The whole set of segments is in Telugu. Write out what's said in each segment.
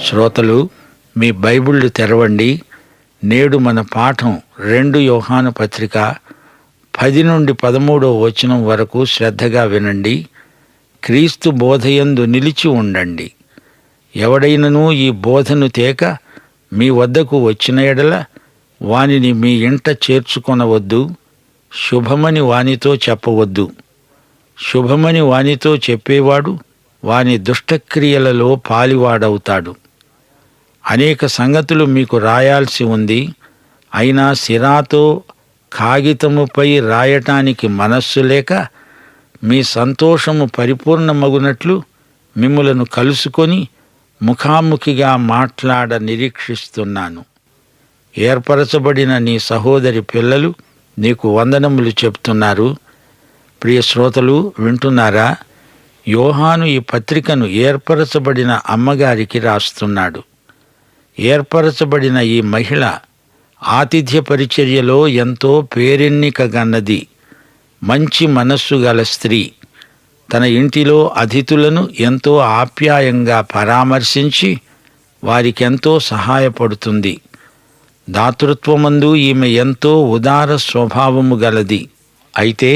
శ్రోతలు, మీ బైబిళ్ళు తెరవండి. నేడు మన పాఠం 2 యోహాను పత్రిక 10 నుండి 13వ వచనం వరకు శ్రద్ధగా వినండి. క్రీస్తు బోధయందు నిలిచి ఉండండి. ఎవడైనను ఈ బోధను తేక మీ వద్దకు వచ్చిన ఎడల వానిని మీ ఇంట చేర్చుకొనవద్దు. శుభమని వానితో చెప్పవద్దు. శుభమని వానితో చెప్పేవాడు వాని దుష్టక్రియలలో పాలివాడవుతాడు. అనేక సంగతులు మీకు రాయాల్సి ఉంది. అయినా సిరాతో కాగితముపై రాయటానికి మనస్సు లేక మీ సంతోషము పరిపూర్ణమగునట్లు మిమ్ములను కలుసుకొని ముఖాముఖిగా మాట్లాడ నిరీక్షిస్తున్నాను. ఏర్పరచబడిన నీ సహోదరి పిల్లలు నీకు వందనములు చెప్తున్నారు. ప్రియ శ్రోతలు, వింటున్నారా? యోహాను ఈ పత్రికను ఏర్పరచబడిన అమ్మగారికి రాస్తున్నాడు. ఏర్పరచబడిన ఈ మహిళ ఆతిథ్య పరిచర్యలో ఎంతో పేరెన్నికగన్నది. మంచి మనస్సు గల స్త్రీ. తన ఇంటిలో అతిథులను ఎంతో ఆప్యాయంగా పరామర్శించి వారికెంతో సహాయపడుతుంది. దాతృత్వమందు ఈమె ఎంతో ఉదార స్వభావము గలది. అయితే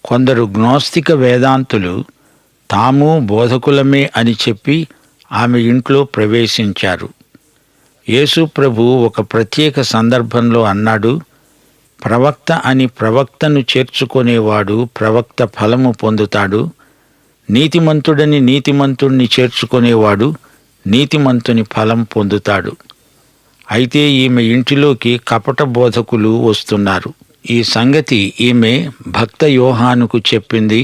కొందరు గ్నోస్తిక వేదాంతులు తాము బోధకులమే అని చెప్పి ఆమె ఇంట్లో ప్రవేశించారు. యేసు ప్రభు ఒక ప్రత్యేక సందర్భంలో అన్నాడు, ప్రవక్త అని ప్రవక్తను చేర్చుకునేవాడు ప్రవక్త ఫలము పొందుతాడు. నీతిమంతుడని నీతిమంతుణ్ణి చేర్చుకునేవాడు నీతిమంతుని ఫలం పొందుతాడు. అయితే ఈమె ఇంటిలోకి కపట బోధకులు వస్తున్నారు. ఈ సంగతి ఈమె భక్త యోహానుకు చెప్పింది.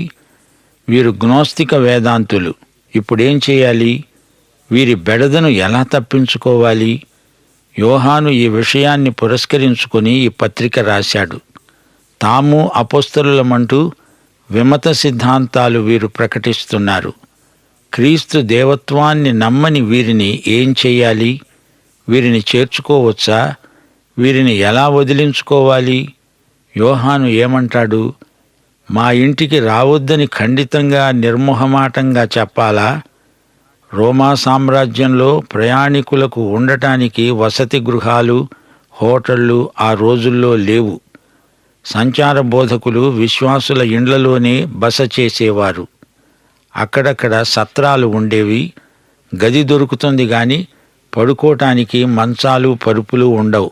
వీరు గ్నోస్తిక వేదాంతులు. ఇప్పుడేం చేయాలి? వీరి బెడదను ఎలా తప్పించుకోవాలి? యోహాను ఈ విషయాన్ని పురస్కరించుకొని ఈ పత్రిక రాశాడు. తాము అపోస్తలులమంటూ విమత సిద్ధాంతాలు వీరు ప్రకటిస్తున్నారు. క్రీస్తు దేవత్వాన్ని నమ్మని వీరిని ఏం చెయ్యాలి? వీరిని చేర్చుకోవచ్చా? వీరిని ఎలా వదిలించుకోవాలి? యోహాను ఏమంటాడు? మా ఇంటికి రావద్దని ఖండితంగా నిర్మోహమాటంగా చెప్పాలా? రోమా సామ్రాజ్యంలో ప్రయాణికులకు ఉండటానికి వసతి గృహాలు, హోటళ్ళు ఆ రోజుల్లో లేవు. సంచార బోధకులు విశ్వాసుల ఇండ్లలోనే బస చేసేవారు. అక్కడక్కడ సత్రాలు ఉండేవి. గది దొరుకుతుంది గాని పడుకోటానికి మంచాలు, పరుపులు ఉండవు.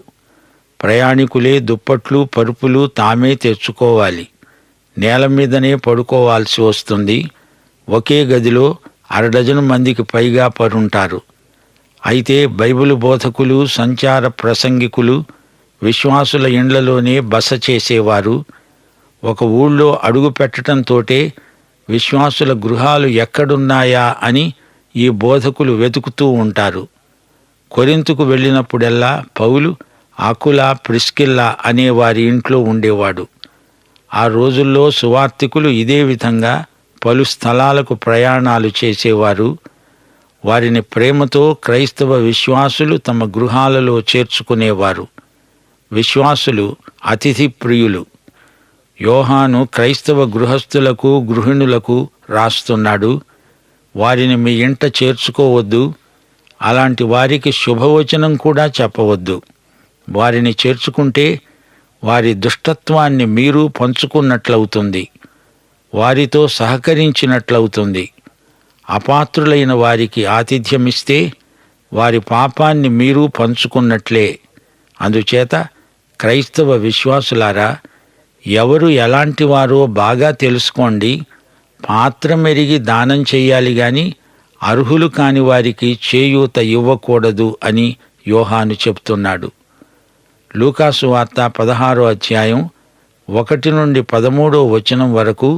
ప్రయాణికులే దుప్పట్లు, పరుపులు తామే తెచ్చుకోవాలి. నేల మీదనే పడుకోవాల్సి వస్తుంది. ఒకే గదిలో 6 మందికి పైగా పరుంటారు. అయితే బైబిలు బోధకులు, సంచార ప్రసంగికులు విశ్వాసుల ఇండ్లలోనే బస చేసేవారు. ఒక ఊళ్ళో అడుగు పెట్టడంతోటే విశ్వాసుల గృహాలు ఎక్కడున్నాయా అని ఈ బోధకులు వెతుకుతూ ఉంటారు. కొరింతుకు వెళ్ళినప్పుడెల్లా పౌలు ఆకుల, ప్రిస్కిల్లా అనే వారి ఇంట్లో ఉండేవాడు. ఆ రోజుల్లో సువార్తికులు ఇదే విధంగా పలు స్థలాలకు ప్రయాణాలు చేసేవారు. వారిని ప్రేమతో క్రైస్తవ విశ్వాసులు తమ గృహాలలో చేర్చుకునేవారు. విశ్వాసులు అతిథి ప్రియులు. యోహాను క్రైస్తవ గృహస్థులకు, గృహిణులకు రాస్తున్నాడు. వారిని మీ ఇంట చేర్చుకోవద్దు. అలాంటి వారికి శుభవచనం కూడా చెప్పవద్దు. వారిని చేర్చుకుంటే వారి దుష్టత్వాన్ని మీరు పంచుకున్నట్లవుతుంది. వారితో సహకరించినట్లవుతుంది. అపాత్రులైన వారికి ఆతిథ్యమిస్తే వారి పాపాన్ని మీరు పంచుకున్నట్లే. అందుచేత క్రైస్తవ విశ్వాసులారా, ఎవరు ఎలాంటి వారో బాగా తెలుసుకోండి. పాత్ర మెరిగి దానం చెయ్యాలి గాని అర్హులు కాని వారికి చేయూత ఇవ్వకూడదు అని యోహాను చెప్తున్నాడు. లూకాసు వార్త 16వ అధ్యాయం 1 నుండి 13వ వచనం వరకు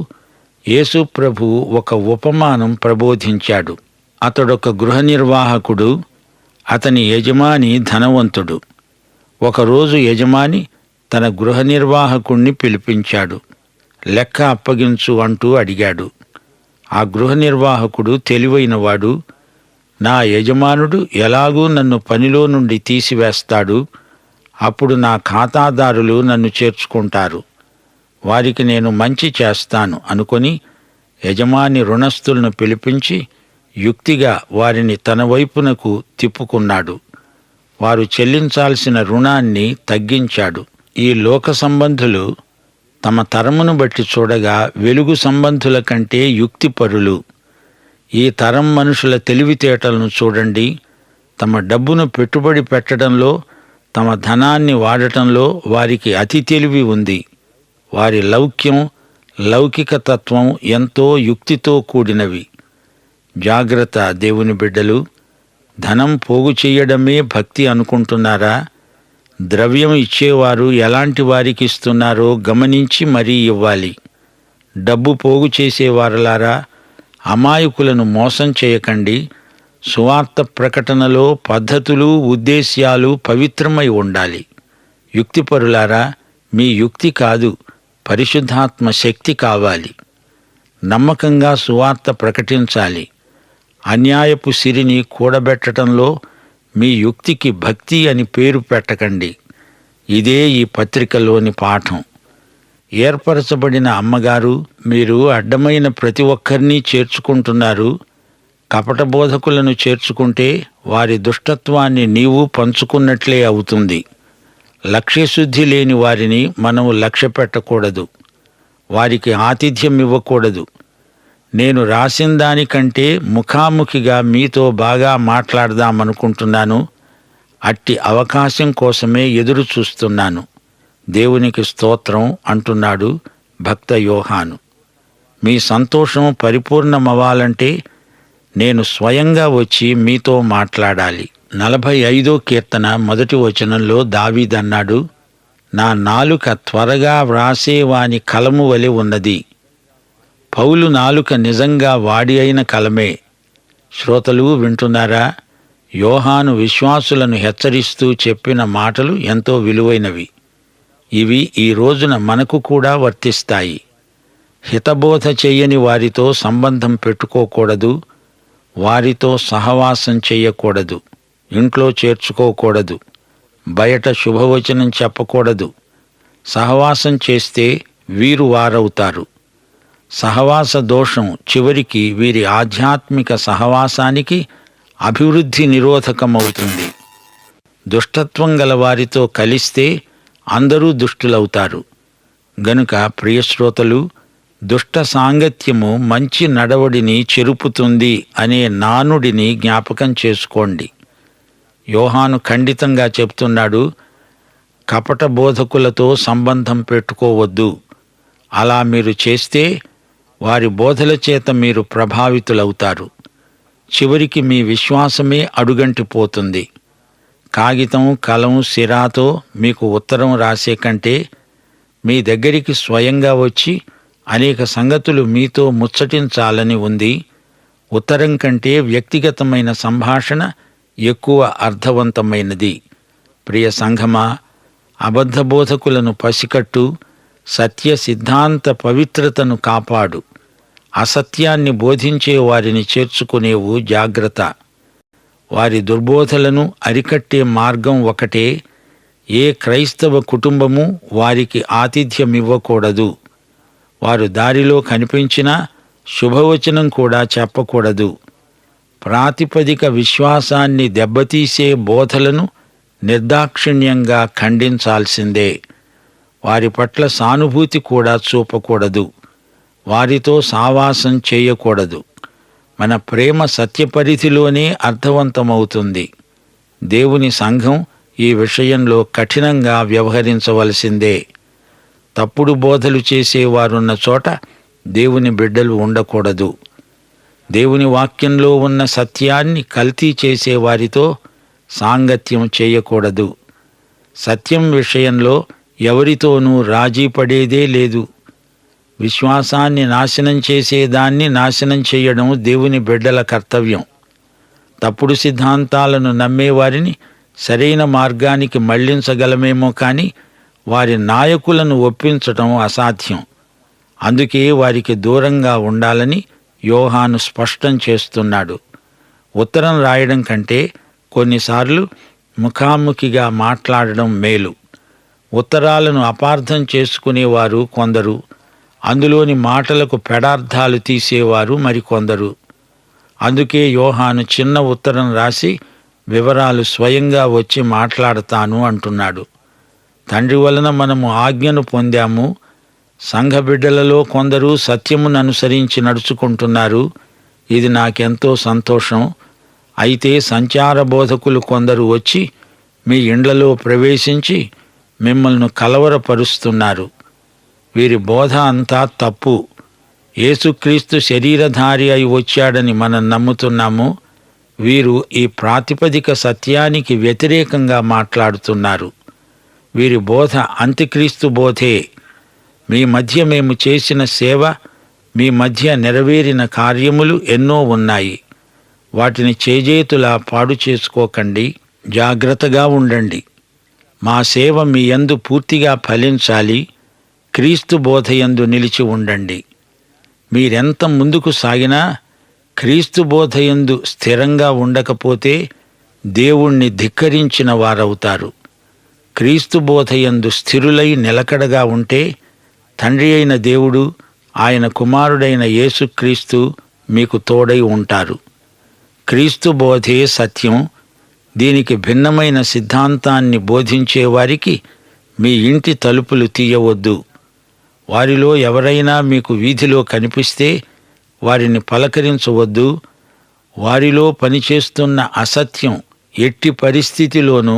యేసు ప్రభు ఒక ఉపమానం ప్రబోధించాడు. అతడొక గృహ నిర్వాహకుడు. అతని యజమాని ధనవంతుడు. ఒకరోజు యజమాని తన గృహ నిర్వాహకుణ్ణి పిలిపించాడు. లెక్క అప్పగించు అంటూ అడిగాడు. ఆ గృహ నిర్వాహకుడు తెలివైనవాడు. నా యజమానుడు ఎలాగూ నన్ను పనిలో నుండి తీసివేస్తాడు. అప్పుడు నా ఖాతాదారులు నన్ను చేర్చుకుంటారు. వారికి నేను మంచి చేస్తాను అనుకొని యజమాని రుణస్థులను పిలిపించి యుక్తిగా వారిని తన వైపునకు తిప్పుకున్నాడు. వారు చెల్లించాల్సిన రుణాన్ని తగ్గించాడు. ఈ లోక సంబంధులు తమ తరమును బట్టి చూడగా వెలుగు సంబంధుల కంటే యుక్తిపరులు. ఈ తరం మనుషుల తెలివితేటలను చూడండి. తమ డబ్బును పెట్టుబడి పెట్టడంలో, తమ ధనాన్ని వాడటంలో వారికి అతి తెలివి ఉంది. వారి లౌక్యం, లౌకిక తత్వం ఎంతో యుక్తితో కూడినవి. జాగ్రత్త దేవుని బిడ్డలు. ధనం పోగు చేయడమే భక్తి అనుకుంటున్నారా? ద్రవ్యం ఇచ్చేవారు ఎలాంటి వారికి ఇస్తున్నారో గమనించి మరీ ఇవ్వాలి. డబ్బు పోగు చేసేవారలారా, అమాయకులను మోసం చేయకండి. సువార్త ప్రకటనలో పద్ధతులు, ఉద్దేశ్యాలు పవిత్రమై ఉండాలి. యుక్తిపరులారా, మీ యుక్తి కాదు, పరిశుద్ధాత్మ శక్తి కావాలి. నమ్మకంగా సువార్త ప్రకటించాలి. అన్యాయపు సిరిని కూడబెట్టడంలో మీ యుక్తికి భక్తి అని పేరు పెట్టకండి. ఇదే ఈ పత్రికలోని పాఠం. ఏర్పరచబడిన అమ్మగారు, మీరు అడ్డమైన ప్రతి ఒక్కరినీ చేర్చుకుంటున్నారు. కపట బోధకులను చేర్చుకుంటే వారి దుష్టత్వాన్ని నీవు పంచుకున్నట్లే అవుతుంది. లక్ష్యశుద్ధి లేని వారిని మనం లక్ష్య పెట్టకూడదు. వారికి ఆతిథ్యం ఇవ్వకూడదు. నేను రాసిన దానికంటే ముఖాముఖిగా మీతో బాగా మాట్లాడదామనుకుంటున్నాను. అట్టి అవకాశం కోసమే ఎదురు చూస్తున్నాను. దేవునికి స్తోత్రం అంటున్నాడు భక్త యోహాను. మీ సంతోషం పరిపూర్ణమవ్వాలంటే నేను స్వయంగా వచ్చి మీతో మాట్లాడాలి. 45వ కీర్తన 1వ వచనంలో దావీదన్నాడు, నా నాలుక త్వరగా వ్రాసేవాని కలము వలె ఉన్నది. పౌలు నాలుక నిజంగా వాడి అయిన కలమే. శ్రోతలు వింటున్నారా? యోహాను విశ్వాసులను హెచ్చరిస్తూ చెప్పిన మాటలు ఎంతో విలువైనవి. ఇవి ఈ రోజున మనకు కూడా వర్తిస్తాయి. హితబోధ చెయ్యని వారితో సంబంధం పెట్టుకోకూడదు. వారితో సహవాసం చెయ్యకూడదు. ఇంట్లో చేర్చుకోకూడదు. బయట శుభవచనం చెప్పకూడదు. సహవాసం చేస్తే వీరు వారవుతారు. సహవాస దోషం చివరికి వీరి ఆధ్యాత్మిక సహవాసానికి అభివృద్ధి నిరోధకమవుతుంది. దుష్టత్వం గల వారితో కలిస్తే అందరూ దుష్టులవుతారు. గనుక ప్రియశ్రోతలు, దుష్ట సాంగత్యము మంచి నడవడిని చెరుపుతుంది అనే నానుడిని జ్ఞాపకం చేసుకోండి. యోహాను ఖండితంగా చెప్తున్నాడు, కపట బోధకులతో సంబంధం పెట్టుకోవద్దు. అలా మీరు చేస్తే వారి బోధల చేత మీరు ప్రభావితులవుతారు. చివరికి మీ విశ్వాసమే అడుగంటిపోతుంది. కాగితం, కలం, సిరాతో మీకు ఉత్తరం రాసే కంటే మీ దగ్గరికి స్వయంగా వచ్చి అనేక సంగతులు మీతో ముచ్చటించాలని ఉంది. ఉత్తరం కంటే వ్యక్తిగతమైన సంభాషణ ఎక్కువ అర్థవంతమైనది. ప్రియ సంఘమా, అబద్ధ బోధకులను పసికట్టు. సత్య సిద్ధాంత పవిత్రతను కాపాడు. అసత్యాన్ని బోధించే వారిని చేర్చుకునేవు జాగ్రత్త. వారి దుర్బోధలను అరికట్టే మార్గం ఒకటే. ఏ క్రైస్తవ కుటుంబము వారికి ఆతిథ్యమివ్వకూడదు. వారు దారిలో కనిపించినా శుభవచనం కూడా చెప్పకూడదు. ప్రాతిపదిక విశ్వాసాన్ని దెబ్బతీసే బోధలను నిర్దాక్షిణ్యంగా ఖండించాల్సిందే. వారి పట్ల సానుభూతి కూడా చూపకూడదు. వారితో సావాసం చేయకూడదు. మన ప్రేమ సత్యపరిధిలోనే అర్థవంతమవుతుంది. దేవుని సంఘం ఈ విషయంలో కఠినంగా వ్యవహరించవలసిందే. తప్పుడు బోధలు చేసేవారున్న చోట దేవుని బిడ్డలు ఉండకూడదు. దేవుని వాక్యంలో ఉన్న సత్యాన్ని కల్తీ చేసేవారితో సాంగత్యం చేయకూడదు. సత్యం విషయంలో ఎవరితోనూ రాజీ పడేదే లేదు. విశ్వాసాన్ని నాశనం చేసేదాన్ని నాశనం చేయడం దేవుని బిడ్డల కర్తవ్యం. తప్పుడు సిద్ధాంతాలను నమ్మేవారిని సరైన మార్గానికి మళ్లించగలమేమో కానీ వారి నాయకులను ఒప్పించటం అసాధ్యం. అందుకే వారికి దూరంగా ఉండాలని యోహాను స్పష్టం చేస్తున్నాడు. ఉత్తరం రాయడం కంటే కొన్నిసార్లు ముఖాముఖిగా మాట్లాడడం మేలు. ఉత్తరాలను అపార్థం చేసుకునేవారు కొందరు, అందులోని మాటలకు పెడార్థాలు తీసేవారు మరికొందరు. అందుకే యోహాను చిన్న ఉత్తరం రాసి వివరాలు స్వయంగా వచ్చి మాట్లాడతాను అంటున్నాడు. తండ్రి వలన మనము ఆజ్ఞను పొందాము. సంఘ బిడ్డలలో కొందరు సత్యమును అనుసరించి నడుచుకుంటున్నారు. ఇది నాకెంతో సంతోషం. అయితే సంచార బోధకులు కొందరు వచ్చి మీ ఇండ్లలో ప్రవేశించి మిమ్మల్ని కలవరపరుస్తున్నారు. వీరి బోధ అంతా తప్పు. యేసుక్రీస్తు శరీరధారి అయి వచ్చాడని మనం నమ్ముతున్నాము. వీరు ఈ ప్రాతిపదిక సత్యానికి వ్యతిరేకంగా మాట్లాడుతున్నారు. వీరి బోధ అంత్యక్రీస్తు బోధే. మీ మధ్య మేము చేసిన సేవ, మీ మధ్య నెరవేరిన కార్యములు ఎన్నో ఉన్నాయి. వాటిని చేజేతులా పాడు చేసుకోకండి. జాగ్రత్తగా ఉండండి. మా సేవ మీ యందు పూర్తిగా ఫలించాలి. క్రీస్తు బోధయందు నిలిచి ఉండండి. మీరెంత ముందుకు సాగినా క్రీస్తు బోధయందు స్థిరంగా ఉండకపోతే దేవుణ్ణి ధిక్కరించిన వారవుతారు. క్రీస్తు బోధయందు స్థిరులై నిలకడగా ఉంటే తండ్రి అయిన దేవుడు, ఆయన కుమారుడైన యేసుక్రీస్తు మీకు తోడై ఉంటారు. క్రీస్తు బోధే సత్యం. దీనికి భిన్నమైన సిద్ధాంతాన్ని బోధించేవారికి మీ ఇంటి తలుపులు తీయవద్దు. వారిలో ఎవరైనా మీకు వీధిలో కనిపిస్తే వారిని పలకరించవద్దు. వారిలో పనిచేస్తున్న అసత్యం ఎట్టి పరిస్థితిలోనూ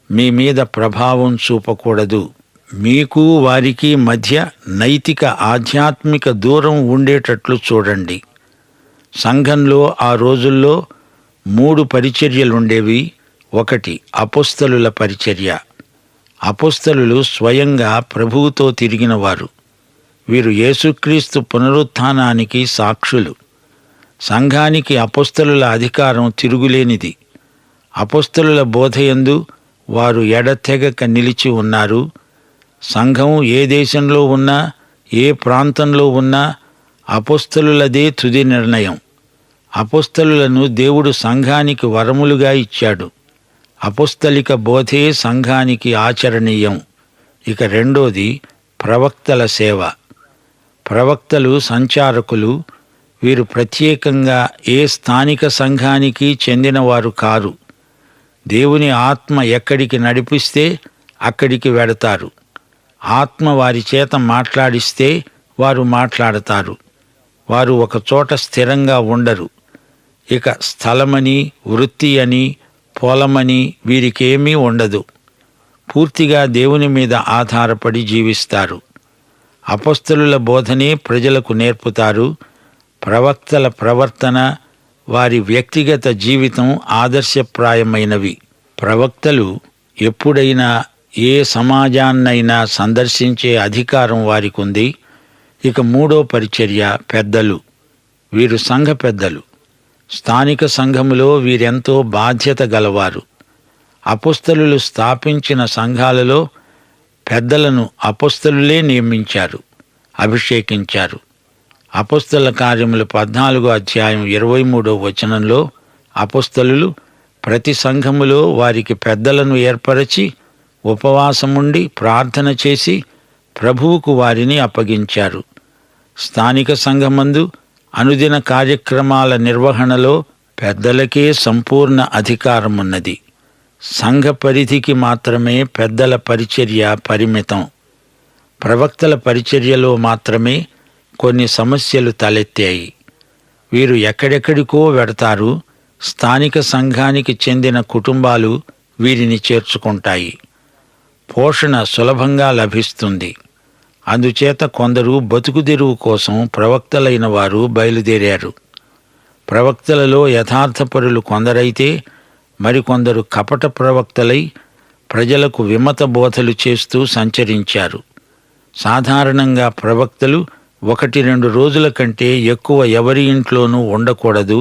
మీ మీద ప్రభావం చూపకూడదు. మీకు వారికి మధ్య నైతిక ఆధ్యాత్మిక దూరం ఉండేటట్లు చూడండి. సంఘంలో ఆ రోజుల్లో 3 పరిచర్యలుండేవి. 1 అపొస్తలుల పరిచర్య. అపొస్తలులు స్వయంగా ప్రభువుతో తిరిగినవారు. వీరు యేసుక్రీస్తు పునరుత్థానానికి సాక్షులు. సంఘానికి అపొస్తలుల అధికారం తిరుగులేనిది. అపొస్తలుల బోధయందు వారు ఎడతెగక నిలిచి ఉన్నారు. సంఘం ఏ దేశంలో ఉన్నా, ఏ ప్రాంతంలో ఉన్నా అపొస్తలులదే తుది నిర్ణయం. అపొస్తలులను దేవుడు సంఘానికి వరములుగా ఇచ్చాడు. అపొస్తలిక బోధే సంఘానికి ఆచరణీయం. ఇక 2ది ప్రవక్తల సేవ. ప్రవక్తలు సంచారకులు. వీరు ప్రత్యేకంగా ఏ స్థానిక సంఘానికి చెందినవారు కారు. దేవుని ఆత్మ ఎక్కడికి నడిపిస్తే అక్కడికి వెడతారు. ఆత్మ వారి చేత మాట్లాడిస్తే వారు మాట్లాడతారు. వారు ఒక చోట స్థిరంగా ఉండరు. ఇక స్థలమని, వృత్తి అని, పొలమని వీరికేమీ ఉండదు. పూర్తిగా దేవుని మీద ఆధారపడి జీవిస్తారు. అపొస్తలుల బోధనే ప్రజలకు నేర్పుతారు. ప్రవక్తల ప్రవర్తన, వారి వ్యక్తిగత జీవితం ఆదర్శప్రాయమైనవి. ప్రవక్తలు ఎప్పుడైనా ఏ సమాజాన్నైనా సందర్శించే అధికారం వారికుంది. ఇక 3వ పరిచర్య పెద్దలు. వీరు సంఘ పెద్దలు. స్థానిక సంఘములో వీరెంతో బాధ్యత గలవారు. అపొస్తలులు స్థాపించిన సంఘాలలో పెద్దలను అపొస్తలులే నియమించారు, అభిషేకించారు. అపొస్తల కార్యములు 14వ అధ్యాయం 23వ వచనంలో అపొస్తలులు ప్రతి సంఘములో వారికి పెద్దలను ఏర్పరచి ఉపవాసముండి ప్రార్థన చేసి ప్రభువుకు వారిని అప్పగించారు. స్థానిక సంఘమందు అనుదిన కార్యక్రమాల నిర్వహణలో పెద్దలకే సంపూర్ణ అధికారమున్నది. సంఘ పరిధికి మాత్రమే పెద్దల పరిచర్య పరిమితం. ప్రవక్తల పరిచర్యలో మాత్రమే కొన్ని సమస్యలు తలెత్తాయి. వీరు ఎక్కడెక్కడికో వెడతారు. స్థానిక సంఘానికి చెందిన కుటుంబాలు వీరిని చేర్చుకుంటాయి. పోషణ సులభంగా లభిస్తుంది. అందుచేత కొందరు బతుకుదెరువు కోసం ప్రవక్తలైన వారు బయలుదేరారు. ప్రవక్తలలో యథార్థపరులు కొందరైతే మరికొందరు కపట ప్రవక్తలై ప్రజలకు విమత బోధలు చేస్తూ సంచరించారు. సాధారణంగా ప్రవక్తలు 1-2 రోజుల కంటే ఎక్కువ ఎవరి ఇంట్లోనూ ఉండకూడదు.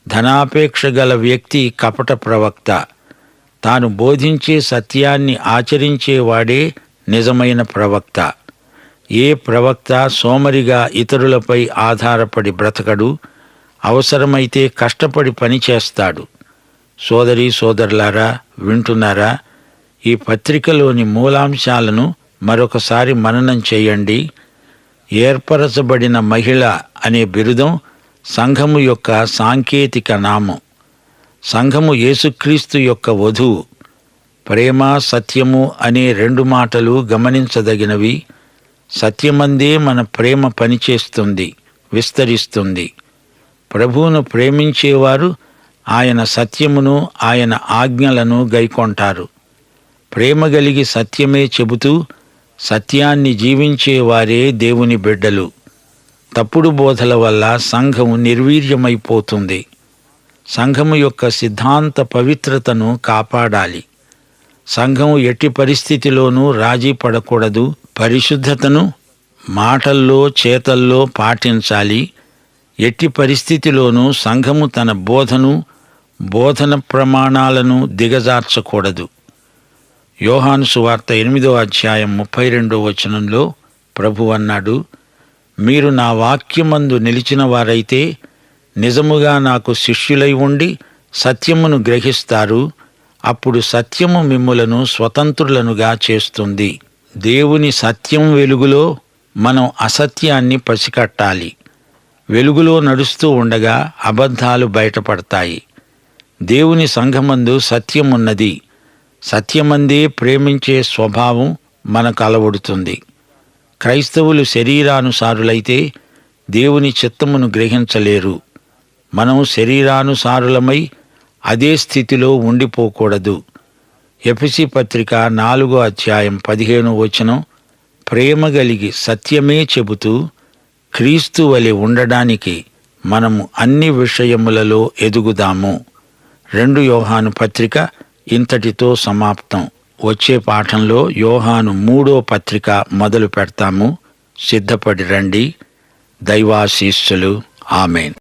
ధనాపేక్ష గల వ్యక్తి కపట ప్రవక్త. తాను బోధించే సత్యాన్ని ఆచరించేవాడే నిజమైన ప్రవక్త. ఏ ప్రవక్త సోమరిగా ఇతరులపై ఆధారపడి బ్రతకడు. అవసరమైతే కష్టపడి పనిచేస్తాడు. సోదరీ సోదరులారా, వింటున్నారా? ఈ పత్రికలోని మూలాంశాలను మరొకసారి మననం చేయండి. ఏర్పరచబడిన మహిళ అనే బిరుదం సంఘము యొక్క సాంకేతిక నామం. సంఘము యేసుక్రీస్తు యొక్క వధువు. ప్రేమ, సత్యము అనే రెండు మాటలు గమనించదగినవి. సత్యమందే మన ప్రేమ పనిచేస్తుంది, విస్తరిస్తుంది. ప్రభువును ప్రేమించేవారు ఆయన సత్యమును, ఆయన ఆజ్ఞలను గైకొంటారు. ప్రేమ కలిగి సత్యమే చెబుతూ సత్యాన్ని జీవించేవారే దేవుని బిడ్డలు. తప్పుడు బోధల వల్ల సంఘం నిర్వీర్యమైపోతుంది. సంఘము యొక్క సిద్ధాంత పవిత్రతను కాపాడాలి. సంఘం ఎట్టి పరిస్థితిలోనూ రాజీ పడకూడదు. పరిశుద్ధతను మాటల్లో, చేతల్లో పాటించాలి. ఎట్టి పరిస్థితిలోనూ సంఘము తన బోధన ప్రమాణాలను దిగజార్చకూడదు. యోహాను సువార్త 8వ అధ్యాయం 32వ వచనంలో ప్రభు అన్నాడు, మీరు నా వాక్యమందు నిలిచిన వారైతే నిజముగా నాకు శిష్యులై ఉండి సత్యమును గ్రహిస్తారు. అప్పుడు సత్యము మిమ్ములను స్వతంత్రులనుగా చేస్తుంది. దేవుని సత్యం వెలుగులో మనం అసత్యాన్ని పసికట్టాలి. వెలుగులో నడుస్తూ ఉండగా అబద్ధాలు బయటపడతాయి. దేవుని సంఘమందు సత్యమున్నది. సత్యమందే ప్రేమించే స్వభావం మనకు అలవడుతుంది. క్రైస్తవులు శరీరానుసారులైతే దేవుని చిత్తమును గ్రహించలేరు. మనం శరీరానుసారులమై అదే స్థితిలో ఉండిపోకూడదు. ఎఫెసీ పత్రిక 4వ అధ్యాయం 15వ వచనం, ప్రేమ కలిగి సత్యమే చెబుతూ క్రీస్తు వలె ఉండడానికి మనము అన్ని విషయములలో ఎదుగుదాము. 2 యోహాను పత్రిక ఇంతటితో సమాప్తం. వచ్చే పాఠంలో యోహాను 3వ పత్రిక మొదలు పెడతాము. సిద్ధపడి రండి. దైవాశీస్సులు. ఆమేన్.